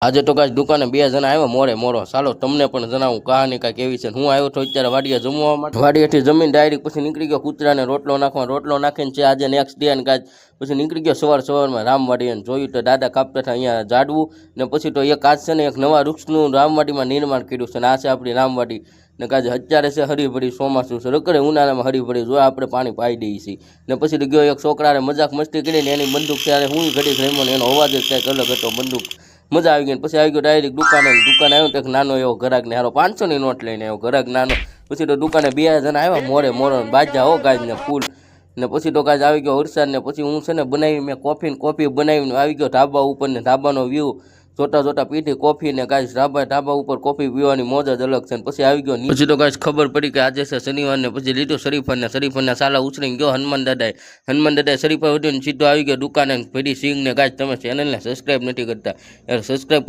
આજે તો કાંઈ દુકાને 2 જણા આવ્યા મોડો ચાલો તમને પણ જણાવું કહાની કાંઈક એવી છે. હું આવ્યો તો અત્યારે વાડીએ જમવા માટે, વાડીએથી જમીન ડાયરેક્ટ પછી નીકળી ગયો કૂતરાને રોટલો નાખીને છે આજે નેક્સ્ટ ડે. અને કાંઈ પછી નીકળી ગયો સવારમાં રામવાડી અને જોયું તો દાદા કાપતા હતા અહીંયા ઝાડવું. ને પછી તો એક આજ છે ને એક નવા વૃક્ષનું રામવાડીમાં નિર્માણ કર્યું છે. ને આ છે આપણી રામવાડી. ને કાંઈ અત્યારે છે હરીભરી ચોમાસું છે, રખડે ઉનાળામાં હરીભરી જો આપણે પાણી પાઈ દઈએ છીએ. ને પછી તો ગયો એક છોકરાને મજાક મસ્તી કરીને એની બંદૂક ત્યારે હું ઘડીક રમ્યો ને એનો અવાજ જ કંઈક અલગ હતો બંદૂક. મજા આવી ગઈ. પછી આવી ગયો ડાયરેક્ટ દુકાને આવ્યો તો એક નાનો એવો ઘરાકને હારો 500ની નોટ લઈને આવ્યો ઘરાક નાનો. પછી તો દુકાને 2 જણા આવ્યા મોડો બાજા હો ગાજને ફૂલ. ને પછી તો કાંઈ આવી ગયો વરસાદ. ને પછી હું છે ને મેં કોફી બનાવીને આવી ગયો ધાબા ઉપર. ને ધાબાનો વ્યૂ જોતા પીધી કોફી ને કાંઈ ધાબા ઉપર કોફી પીવાની મોજ જ અલગ છે. પછી આવી ગયો પછી તો કાંઈ ખબર પડી કે આજે છે શનિવાર. ને પછી લીધું શરીફળના સાલા ઉછળીને ગયો હનુમાન દાદાએ શરીફળ વધીને સીધો આવી ગયો દુકાને ભેડી સિંગ. ને કાંઈ તમે ચેનલને સબસ્ક્રાઈબ નથી કરતા, સબસ્ક્રાઈબ